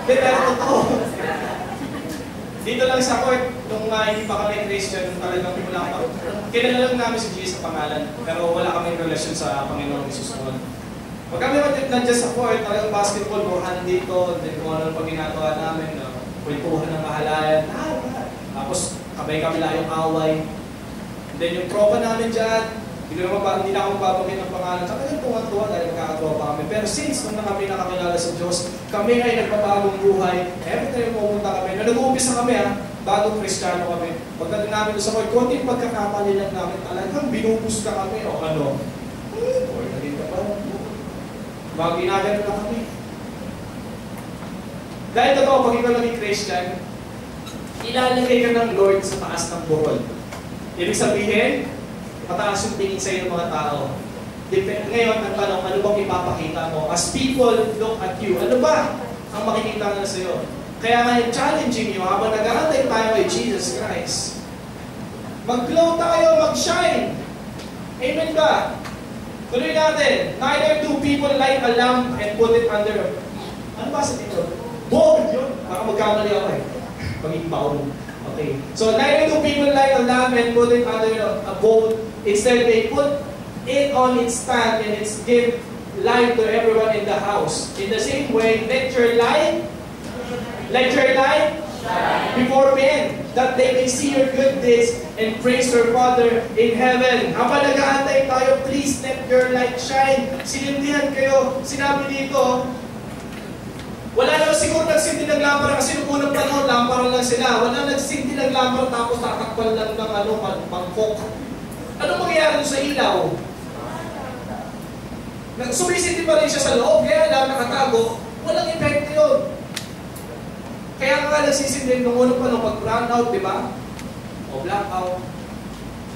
Hindi, pero totoo. Dito lang sa court, nung hindi pa kami Christian, talagang wala pa. Kilala lang namin si Jesus sa pangalan, pero wala kaming relasyon sa Panginoon Jesus noon. Pag kami nandiyan sa court, talagang basketball, buhan dito, din kung ano pag ginagawa namin, kwentuhan ng mahalayan, tapos kami lang yung away. And then yung tropa namin dyan, hindi na ako magpapagin ng pangalan, talagang tuwa-tuwa dahil magkakatropa kami. Pero since nung kami nakakilala sa Diyos, kami ay nagpapagong buhay. Every time pumunta kami, nag-uumpisa kami bagong Kristiyano kami. Pagdating namin doon sa court, konting pagkakamali lang namin, talagang binubus ka kami o ano. Or naging ka pa. Bago ginagano na kami. Dahil totoo, pag ikaw naging Christian, ilalagay ka ng Lord sa taas ng burol. Ibig sabihin, mataas yung tingin sa'yo ng mga tao. Ngayon, ang tanong, ano bang ipapakita mo? As people look at you, ano ba ang makikita nila sa'yo? Kaya nga challenging nyo, habang nag-aantay tayo kay Jesus Christ, mag-glow tayo, mag-shine. Amen ba? Tuloy natin. Neither do people light a lamp and put it under. Ano ba sa dito? Bowl! Yun. Baka magkamali ako maging bowl. Okay. So, neither do people light a lamp and put it under a bowl. Instead, they put it on its stand and it's give light to everyone in the house. In the same way, let your light before men, that they may see your good deeds and praise your Father in heaven. Habang nag-aantay tayo, please let your light shine. Sinindihan kayo. Sinabi dito, wala naman siguro nagsindi ng lampara kasi nung unang panahon, lampara lang sila. Wala nagsindi ng lampara tapos tatakpan lang ng mangkok. Anong mangyayari sa ilaw? Sumisindi pa rin siya sa loob, kaya lang nakatago. Walang epekto yun. Kaya nga nagsisindi nung unang panahon, pag brownout, di ba? O blackout.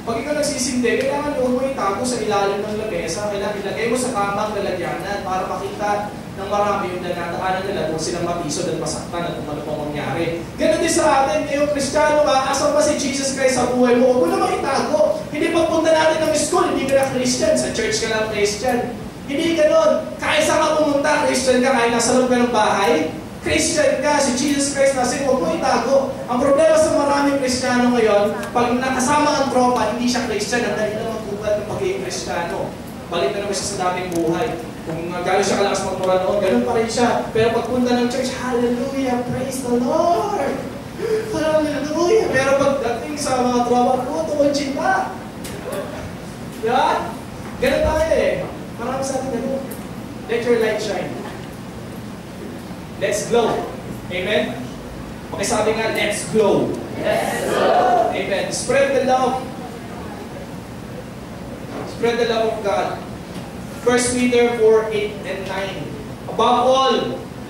Pag ikaw nagsisindi, kailangan mo itago sa ilalim ng lamesa. Kailangan ilagay mo sa tamang lalagyanan para makita ng marami yung nanataanan nila kung silang matisod at masaktan at kung ano pang mangyari. Ganon din sa atin, ngayong Kristiyano ka, asan pa si Jesus Christ sa buhay mo? Huwag mo naman itago. Hindi pagpunta natin ng school, hindi ka na Christian. Sa church ka lang Christian. Hindi ganon. Kahit saan ka pumunta, Christian ka, kahit nasa loob ka ng bahay, Christian ka, si Jesus Christ na huwag mo itago. Ang problema sa maraming Kristiyano ngayon, pag nakasama ang tropa, hindi siya Christian, ang dali na magbukat ng pagiging Kristiyano. Balik na naman siya sa dating buhay. Kung gano'n siya kalakas magmura noon, gano'n pa rin siya. Pero pagpunta ng church, hallelujah, praise the Lord! Hallelujah! Pero pagdating sa mga tropa, tungkol chinta. Diba? Gano'n tayo Marami sa atin gano'n. Let your light shine. Let's glow. Amen? Pakisabi nga, let's glow. Let's glow. Amen. Spread the love. Spread the love of God. 1 Peter 4:8 and 9. Above all,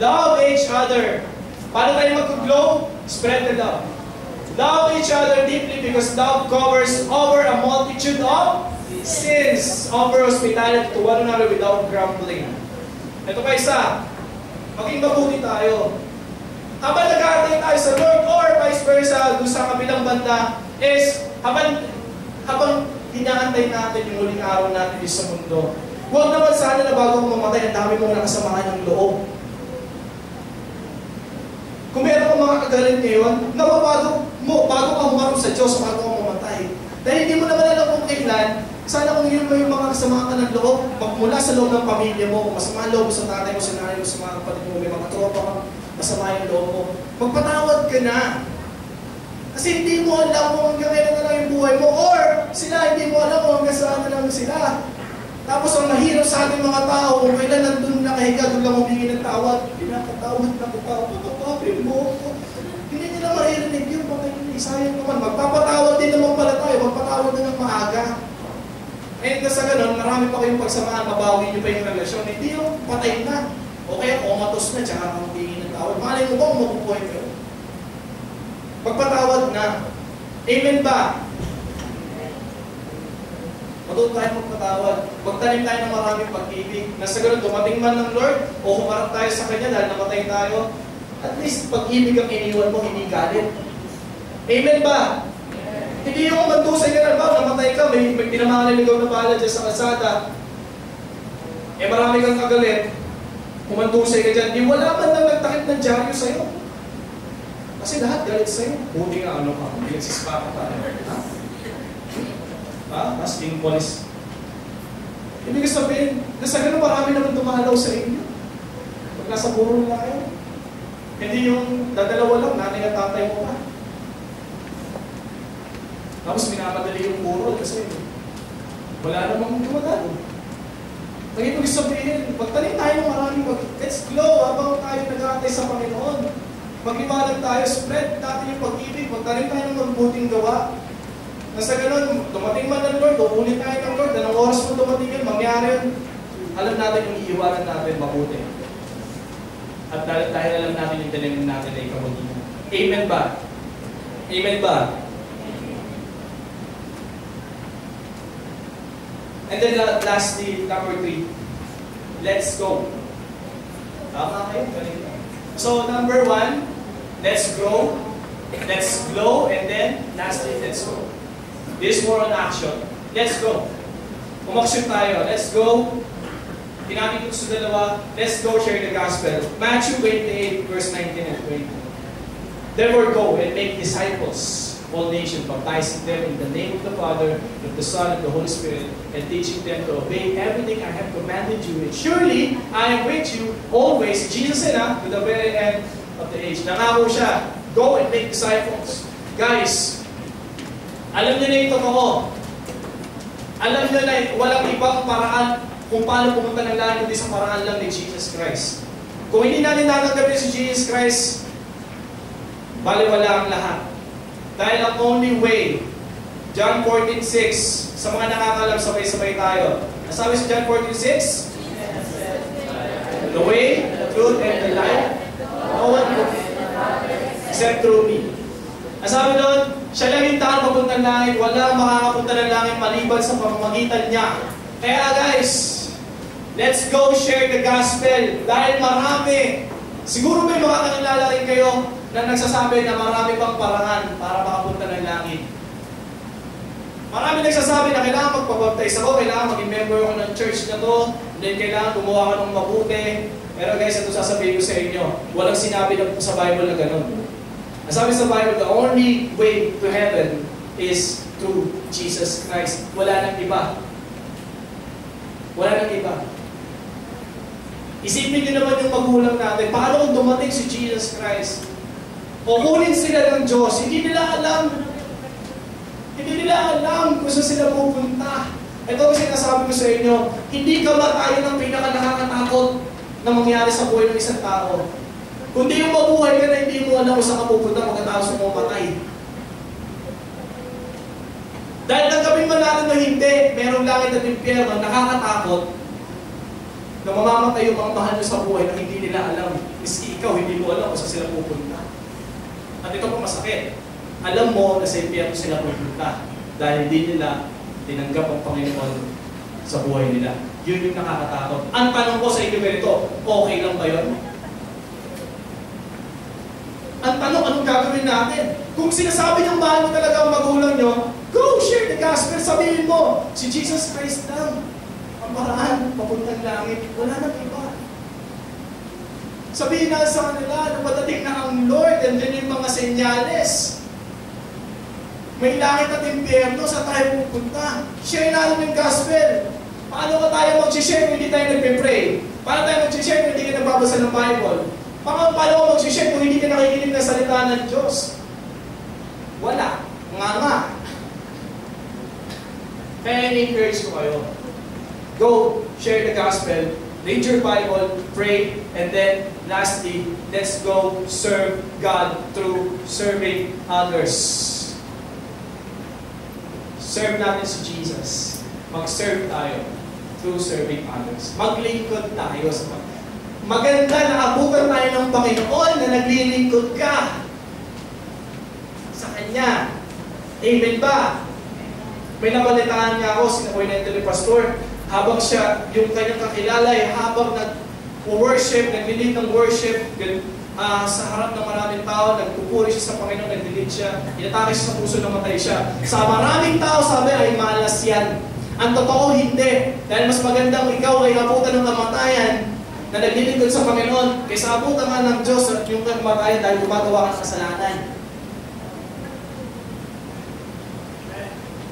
love each other. Paano tayo mag-glow? Spread the love. Love each other deeply because love covers over a multitude of sins. Offer hospitality to one another without grumbling. Ito pa isa. Maging mabuti tayo. Habang nag-aantay tayo sa Lord or vice versa, doon sa kabilang banda, is habang hinaantay natin yung huling araw natin sa mundo, huwag naman sana na bago kong mamatay, ang dami mong nakasamahan ng loob. Kung meron kang mga kagalit ngayon, nababago mo, bago ka humarap sa Diyos, bago ka mamatay. Dahil hindi mo naman alam kung kailan, sana kung yun mo yung mga kasamahan ka ng loob, magmula sa loob ng pamilya mo, kung masama ang loob mo sa tatay mo, sa nanay mo, sa mga kapatid mo, may mga tropa ka, masama yung loob mo, magpatawad ka na. Kasi hindi mo alam kung hanggang kailan na lang yung buhay mo, or sila hindi mo alam kung hanggang saan na lang sila. Tapos ang mahirap sa ating mga tao, kung kailan nandun nakahiga, doon lang humingi ng tawad, pinapatawad na ko pa, patapapin mo ako. Hindi nila maririnig yun, sayang naman. Magpapatawad din naman pala tayo, magpatawad na ng maaga. Eh, sa ganun, marami pa kayong pagsamahan, mabawi nyo pa yung relasyon. Hindi yung patay na. O kaya comatose na, tsaka humingi ng tawad. Malay mo ba kung mapupuhay kayo? Magpatawad na. Amen ba? Matuto tayo magpatawad. Magtanim tayo ng maraming pag-ibig. Nasa ganun, dumating man ng Lord, o humarap tayo sa Kanya dahil namatay tayo, at least pag-ibig ang iniwan mo, hindi galit. Amen ba? Hindi yung mandusay ka na ba, namatay ka, may tinamangan na ligaw na pala dyan sa kalsada. Eh marami kang kagalit. kumantusay ka dyan, di wala man lang nagtakip ng dyaryo sa'yo. Kasi lahat galit sa'yo. Buti nga ano ka, pinagsispa ka tayo. Ha? Ha? Asking police. Ibig sabihin, nasa ganun marami naman dumalaw sa inyo. Pag nasa puro na kayo. Hindi yung dadalawa lang, nanay at tatay mo pa. Tapos minamadali yung puro kasi wala namang dumadalo. Ang ibig sabihin, pagtanim tayo ng maraming let's glow habang tayo nag-aantay sa Panginoon. Magliwanag tayo, spread natin yung pag-ibig, magtanim tayo ng mabuting gawa. Nasa ganun, dumating man ng Lord, uulit tayo ng Lord, anong oras mo dumating yun, mangyari yun. Alam natin yung iiwanan natin mabuti. At dahil alam natin yung tinanim natin ay kabutihan. Amen ba? Amen ba? And then lastly, number 3, let's go. Tama kayo? So number 1, let's grow, let's glow, and then lastly, let's go. This is more on action. Let's go. Umaksyon tayo. Let's go. Pinapit ko sa dalawa. Let's go share the gospel. Matthew 28, verse 19 and 20. Therefore go and make disciples, all nations, baptizing them in the name of the Father, of the Son, and the Holy Spirit, and teaching them to obey everything I have commanded you. And surely, I am with you always, Jesus said, to the very end of the age. Nangako siya, go and make disciples. Guys, alam niyo na yung totoo. Alam niyo na walang ibang paraan kung paano pumunta ng langit kundi sa paraan lang ni Jesus Christ. Kung hindi natin natanggapin si Jesus Christ, baliwala ang lahat. Dahil ang only way, John 14:6, sa mga nakakalam, sabay-sabay tayo. Nasabi sa John 14:6? The way, the truth, and the life, no one can except through me. Nasabi doon, siya lang yung taong papuntang langit, wala makakapunta ng langit maliban sa pamamagitan niya. Kaya guys, let's go share the gospel dahil marami. Siguro may mga kakilala rin kayo na nagsasabi na marami pang paraan para makapunta ng langit. Marami nagsasabi na kailangan magpabaptize ako, kailangan maging member ako ng church na to, then kailangan gumawa ka ng mabuti. Pero guys, ito sasabihin ko sa inyo, walang sinabi na sa Bible na ganun. Sabi sa Bible, the only way to heaven is through Jesus Christ. Wala nang iba. Wala nang iba. Isipin niyo naman yung magulang natin. Paano kung dumating si Jesus Christ? O kunin sila ng Diyos, hindi nila alam. Hindi nila alam kung saan sila pupunta. Ito kasi nasabi ko sa inyo, hindi kamatayan ang pinaka-nakakatakot na mangyari sa buhay ng isang tao. Kundi yung mabuhay ka na hindi mo alam kung saan ka pupunta pagkatapos mo mamatay. Dahil tanggapin man natin na hindi, merong langit at impyerno, nakakatakot na mamamatay yung mga mahal nyo sa buhay na hindi nila alam. Miski ikaw, hindi mo alam kung saan sila pupunta. At ito pa masakit. Alam mo na sa impyerno sila pupunta dahil hindi nila tinanggap ang Panginoon sa buhay nila. Yun yung nakakatakot. Ang tanong ko sa inyo ganito, okay lang ba yun? Ang tanong, anong gagawin natin? Kung sinasabi niyong mahal mo talaga ang magulang niyo, go share the gospel, sabihin mo, si Jesus Christ lang ang paraan, papuntang langit, wala nang iba. Sabihin na sa kanila, na patating na ang Lord, and then yung mga senyales. May langit at impyerno, saan tayo pupunta? Share natin yung gospel. Paano ka tayo mag-share kung hindi tayo nagpe-pray? Paano tayo mag-share kung hindi ka nagbabasa ng Bible? Paano ka mag-share kung hindi ka nakikinig ng salita ng Diyos? Wala. Nga. Kaya in-encourage ko kayo. Go, share the gospel, read your Bible, pray, and then lastly, let's go serve God through serving others. Serve natin si Jesus. Mag-serve tayo through serving others. Maglingkod tayo sa Panginoon. Maganda na abutan tayo ng Panginoon na naglilingkod ka sa Kanya. Amen ba? May nabalitaan niya ako, sinabi na ito ni Pastor, habang siya, yung kanyang kakilala, habang nag-worship, nag-lead ng worship, sa harap ng maraming tao, nagpupuri siya sa Panginoon, nag-lead siya, inatake siya sa puso, namatay siya. Sa maraming tao, sabi, ay malas yan. Ang totoo, hindi. Dahil mas magandang ikaw ay abutan ng kamatayan na naglilingkod sa Panginoon kaysa abutan ka ng Diyos at yung kamatayan dahil gumagawa ka ng kasalanan.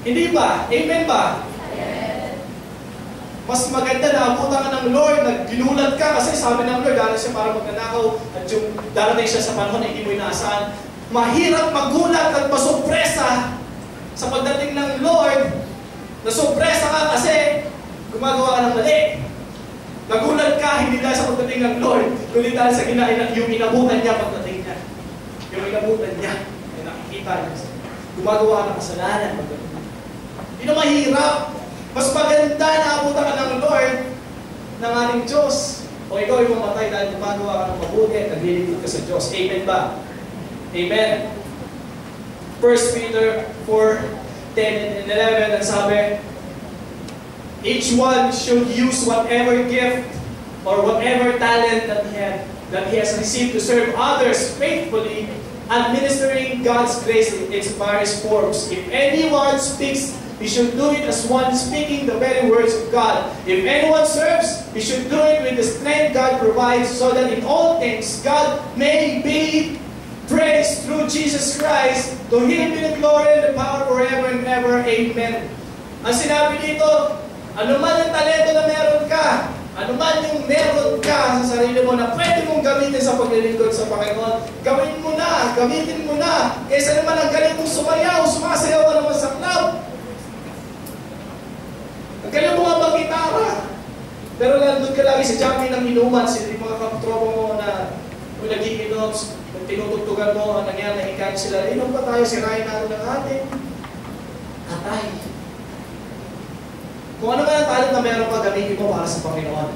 Hindi ba? Amen ba? Mas maganda na abutan ka ng Lord, nagginulat ka kasi sabi ng Lord, dahil siya para magnanakaw at yung darating siya sa panahon na hindi mo inaasahan. Mahirap magulat at masurpresa sa pagdating ng Lord. Nasurpresa ka kasi gumagawa ka ng mali. Nagulat ka hindi dahil sa pagdating ng Lord, kundi dahil sa yung inabutan niya pagdating niya. Yung inabutan niya, ay nakikita niya. Gumagawa ka ng kasalanan pagdating niya. Hindi na mahirap. Mas maganda na abutan ka ng Lord ng ating Diyos. O ikaw ay mamatay dahil gumagawa ka ng mabuti at naglilingkod ka sa Diyos. Amen ba? Amen. 1 Peter 4:10 and 11, ang sabi, each one should use whatever gift or whatever talent that he has received to serve others faithfully, administering God's grace in its various forms. If anyone speaks, he should do it as one speaking the very words of God. If anyone serves, he should do it with the strength God provides, so that in all things God may be praised through Jesus Christ. To Him be the glory and the power forever and ever. Amen. Ang sinabi dito, anuman ang talento na meron ka, anuman yung meron ka sa sarili mo na pwede mong gamitin sa paglilingkod sa Panginoon, gawin mo na, gamitin mo na. Kaysa naman ang galing mong sumayaw, sumasayaw ka naman sa club. Ang galing mo nga mag-gitara. Pero nandun ka lagi sa jumping ng inuman, yung mga katropa mo na kung nag-iinom, kung tinutugtugan mo, ang nangyari, nahikan sila, inom pa tayo, sirahin natin ng ating atay. Kung ano man ang talent na meron pa, gamitin mo para sa Panginoon.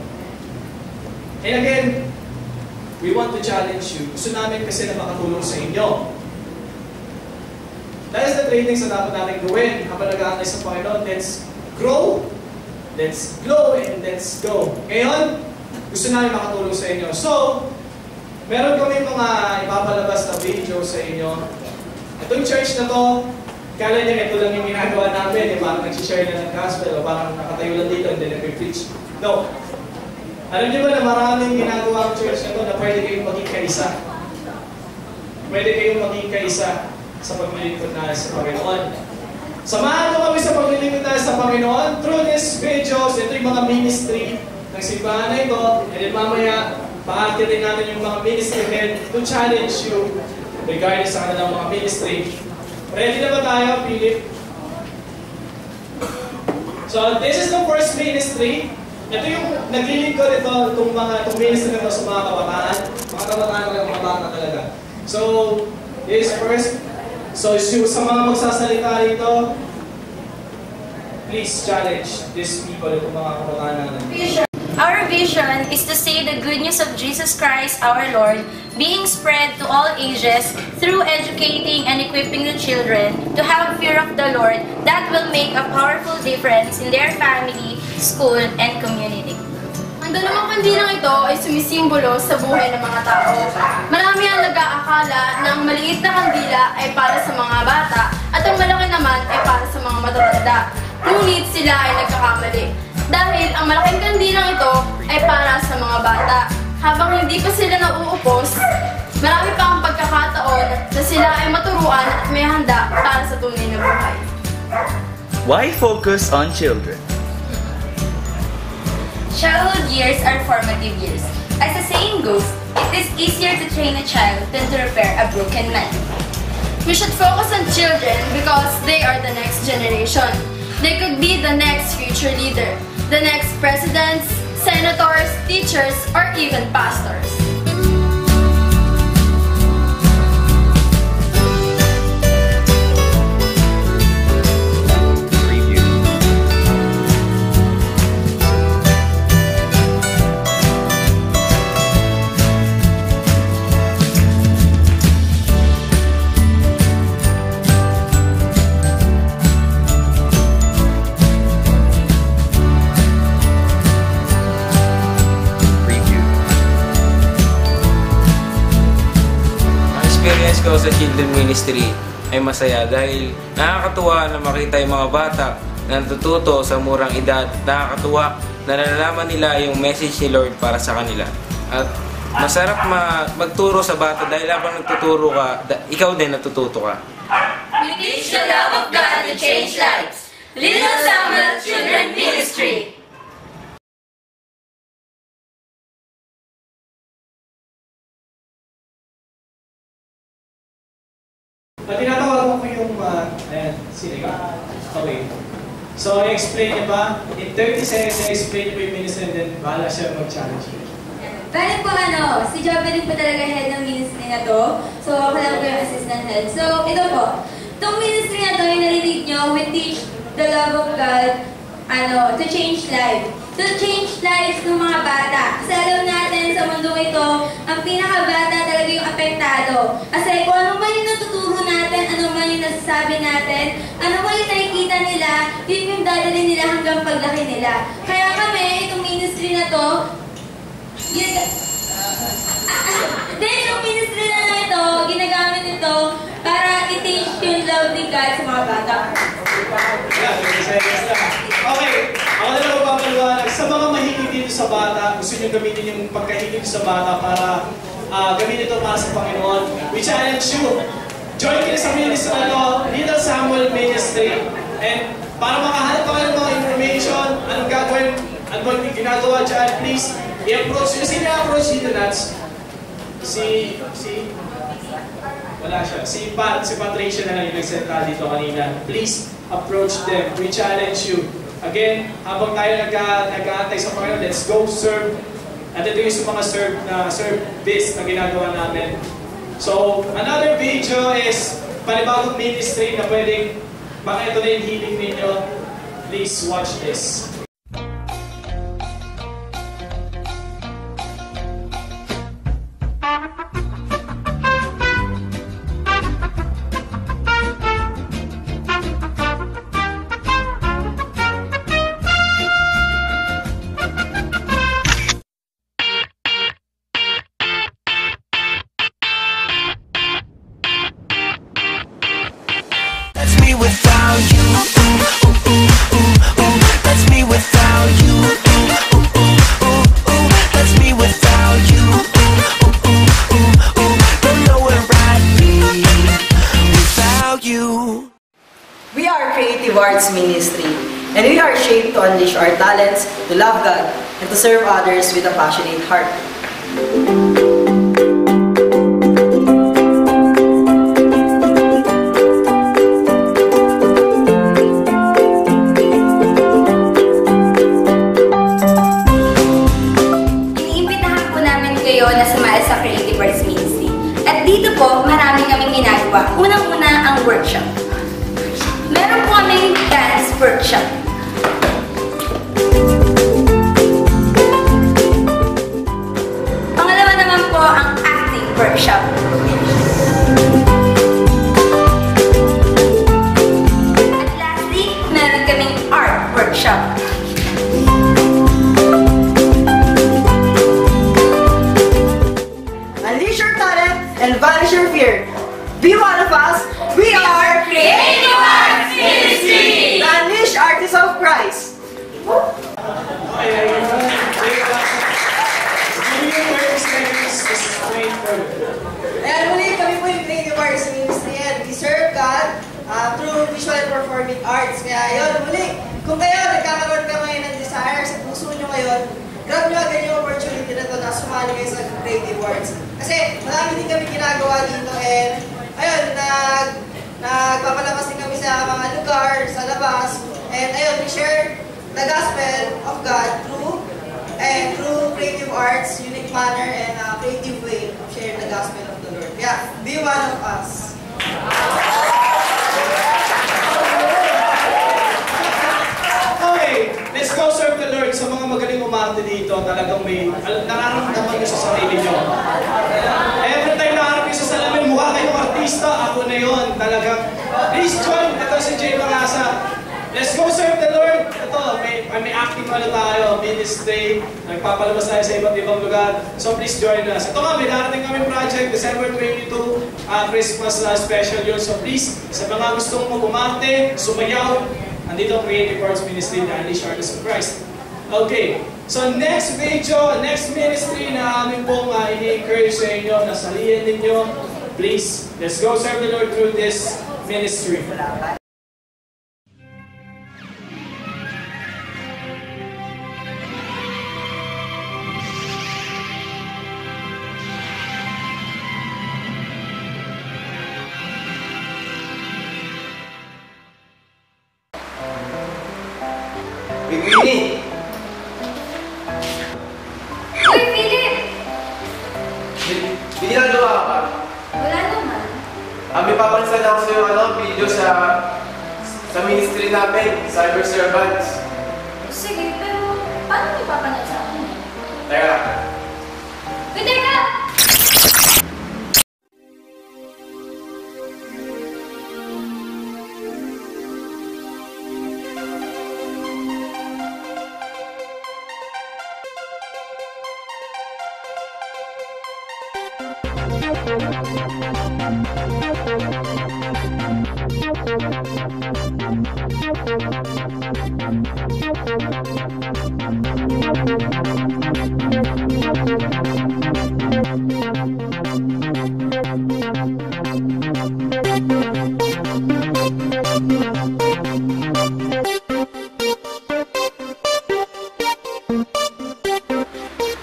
And again, we want to challenge you. Gusto namin kasi na makatulong sa inyo. Dahil sa training sa dapat natin gawin, habang nag-aantay sa Panginoon, let's grow, let's glow, and let's go. Ngayon, gusto namin makatulong sa inyo. So, meron kami mga ipapalabas na video sa inyo. Itong church na to, kala niya ito lang yung ginagawa namin, yung parang nag-share na ng gospel, o parang nakatayo lang dito, and then nag-preach. No. Alam niyo ba na maraming ginagawa ang church na to na pwede kayong maging kaisa? Pwede kayong maging kaisa sa paglilingkod na sa Panginoon. Samahan mo kami sa paglilingkod na sa Panginoon through these videos, ito yung mga ministry ng simbahan na ito, and then mamaya, paakyatin natin yung mga ministry head to challenge you regarding sa kanilang mga ministry. Ready na ba tayo, Philip? So, this is the first ministry. Ito yung naglilingkod itong ministry na ito sa mga kabataan. Mga kabataan talaga. So, this first. So, sa mga magsasalita rito, please challenge these people, itong mga kabataan natin. Our vision is to say the good news of Jesus Christ, our Lord, being spread to all ages through educating and equipping the children to have fear of the Lord that will make a powerful difference in their family, school, and community. Ang dalawang kandilang ito ay sumisimbolo sa buhay ng mga tao. Marami ang nag-aakala na ang maliit na kandila ay para sa mga bata at ang malaki naman ay para sa mga matatanda. Ngunit sila ay nagkakamali. Dahil ang malaking kandilang ito ay para sa mga bata. Habang hindi pa sila nauupos, marami pa ang pagkakataon na sila ay maturuan at may handa para sa tunay na buhay. Why focus on children? Childhood years are formative years. As the saying goes, it is easier to train a child than to repair a broken man. We should focus on children because they are the next generation. They could be the next future leader, the next presidents, senators, teachers, or even pastors. Experience ko sa Children Ministry ay masaya dahil nakakatuwa na makita yung mga bata na natututo sa murang edad. Nakakatuwa nalalaman nila yung message ni Lord para sa kanila. At masarap magturo sa bata dahil habang nagtuturo ka, ikaw din natututo ka. We teach the love of God to change lives. Little Samuel Children Ministry. Tinatawagan ko yung, sino ka? Okay. So, i-explain niya ba? In 30 seconds, i-explain niya ba yung ministry and then bahala siya mag-challenge you. Bale po si Jovelyn po talaga head ng ministry na to. So, ako lang po yung assistant head. So, ito po. Itong ministry na to, yung narinig nyo, we teach the love of God, to change lives. To change lives ng mga bata. Kasi alam natin sa mundo ito, ang pinakabata talaga yung apektado. Kasi kung ano man yung natuturo natin, ano man yung nasasabi natin, ano man yung nakikita nila, yun yung dadalhin nila hanggang paglaki nila. Kaya kami, itong ministry na to, yung ministry na ito, ginagamit ito para i-teach yung love ni God sa mga bata. Okay, ako na lang magpapaliwanag. Sa mga mahilig dito sa bata, gusto nyo gamitin yung pagkahilig sa bata para gamitin ito para sa Panginoon. We challenge you. Join kayo sa ministry Little Samuel Ministry. And para makahanap pa kayo ng mga information, anong gagawin, ano ba yung ginagawa dyan, please, i-approach nyo. Sino i-approach dito, Nats? Wala siya. Si Patricia na lang yung nagsentra dito kanina. Please, approach them. We challenge you. Again, habang tayo nag-aantay sa Panginoon, let's go serve. At ito yung mga service na ginagawa namin. So, another video is panibagong ministry na pwedeng baka ito na yung healing ninyo. Please watch this. Without you, that's me without you, that's me without you, don't know where I'd be without you. We are Creative Arts Ministry, and we are shaped to unleash our talents, to love God, and to serve others with a passionate heart. Na sumali sa Creative Arts Ministry. At dito po, marami kaming ginagawa. Unang-una ang workshop. Meron po kaming dance workshop. Pangalawa naman po ang acting workshop. At lastly, meron kaming art workshop. And banish your fear. Be one of us. We are Creative Arts Ministry! The Unleashed Artists of Christ. And muli kami po yung Creative Arts Ministry and we serve God through visual and performing arts. Kaya yun, muli, kung kayo nagkakaroon ka ngayon ng desire sa puso nyo ngayon, grab nyo agad yung opportunity na ito na sumali kayo sa Creative Arts. Kasi marami din kami ginagawa dito and ayun, nagpapalabas din kami sa mga lugar, sa labas. And ayun, we share the gospel of God through creative arts, unique manner, and creative way of sharing the gospel of the Lord. Yeah, be one of us. Okay, let's go serve the Lord. Sa mga magaling umarte dito, talagang may nararamdaman nyo sa sarili nyo. Every time naharap nyo sa salamin, mukha kayong artista, ako na yun. Talagang, please join. Ito si Jay Mangasa. Let's go serve the Lord. Ito, may acting tayo, ministry. Nagpapalabas tayo sa iba't ibang lugar. So please join us. Ito nga, may darating kami project, December 22, Christmas special yun. So please, sa mga gustong mag-umarte, sumayaw, andito ang Creative Arts Ministry na Unleashed Artists of Christ. Okay. So next video, next ministry na amin pong i-encourage sa inyo na salihan ninyo, please, let's go serve the Lord through this ministry. Bigini! Uy, Philip! Hindi nagawa ka pa. Wala naman. May papansin ako sa yung video sa ministry namin, Cyber Servants. Sige, pero paano may papanood sa akin? Teka. Uy, teka!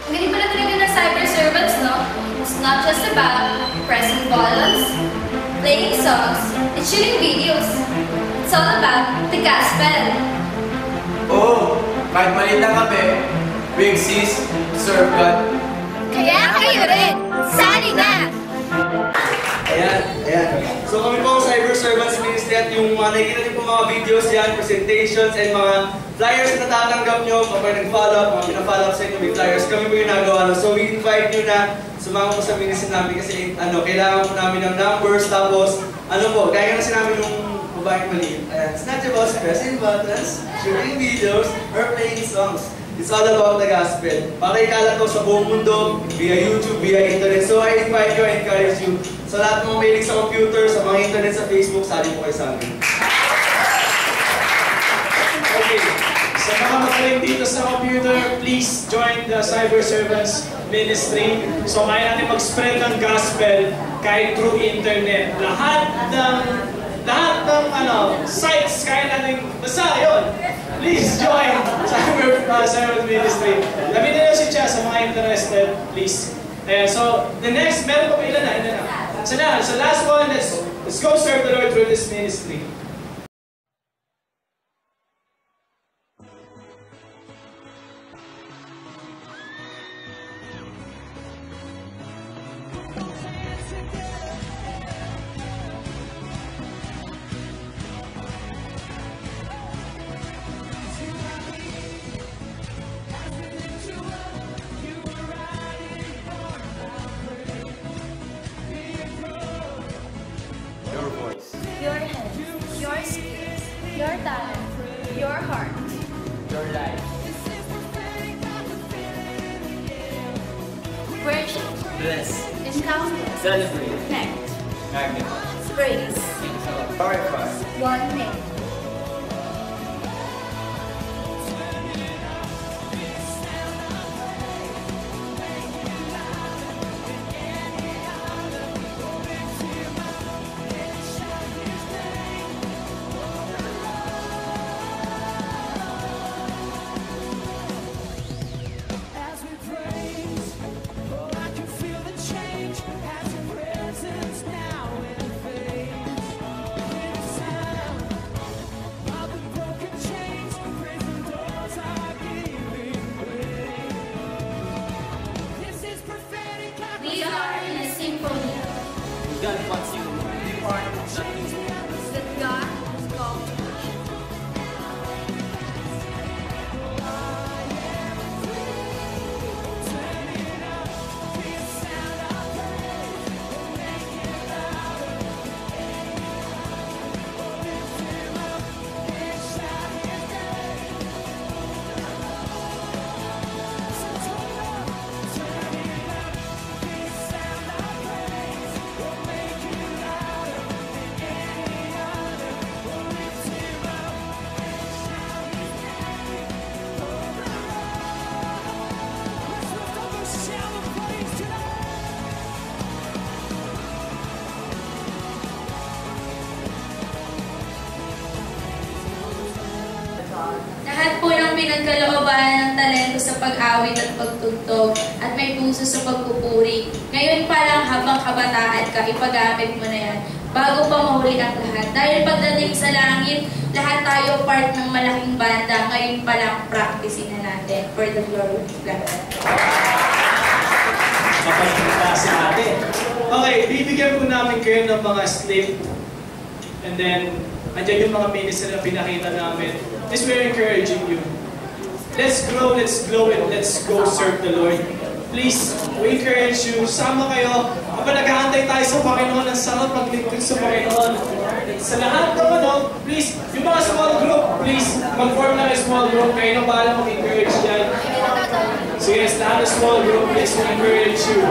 Galing pala talaga ng cyber servants, no? It's not just about pressing buttons, playing songs, and shooting videos. It's all about the gospel. Oo, kahit maliit lang kami, we exist to serve God. Kaya kayo rin! Sali na! Ayan. So kami po ang Cyber Servants Ministry at yung nakikita niyo po mga videos yan, presentations, and mga flyers na natatanggap nyo kapag nag-follow up, mga pina-follow up sa inyo, may flyers, kami po yung nagawa. So we invite nyo na sumama po sa ministry namin kasi kailangan po namin ng numbers, tapos gaya na sinabi nung babaeng maliit. Ayan, it's not about pressing buttons, shooting videos, or playing songs. It's all about the gospel. Para ikalat ko sa buong mundo, via YouTube, via internet. So I invite you, I encourage you. Sa lahat ng mga mahilig sa computer, sa mga internet, sa Facebook, sali po kayo sa amin. Okay. Sa mga magaling dito sa computer, please join the Cyber Servants Ministry. So kaya natin mag-spread ng gospel kahit through internet. Lahat ng sites kaya natin, basta yun. Please join Cyber Servants Ministry. Lamin nyo si Chia sa mga interested, please. So the next, meron pa ba ilan na? So last one, let's go serve the Lord through this ministry. Your voice. Your hands, your skills, your talent, your heart. Your life. Worship, Bless. encounter, Celebrate. connect, Magnify. praise, Glorify. one name. We are in a symphony God wants you to be part of that music. That God has called to. Make you kami ng kalooban ng talento sa pag-awit at pagtugtog at may puso sa pagpupuri. Ngayon pa lang habang kabataan ka, ipagamit mo na yan bago pa mahuli ang lahat. Dahil pagdating sa langit, lahat tayo part ng malaking banda. Ngayon pa lang practicing na natin for the glory of God. Mapagpunta sa atin. Okay, bibigyan po namin kayo ng mga slip. And then, andyan yung mga ministry na pinakita namin. This we're encouraging you. Let's grow, and let's go serve the Lord. Please, we encourage you, sama kayo. Kapag naghahantay tayo sa Panginoon, ang sarap maglingkod sa Panginoon. Sa lahat ng please, yung mga small group, please, mag-form ng small group. Kayo na bahala mag-encourage dyan. Sige, sa lahat ng small group, please, we encourage you.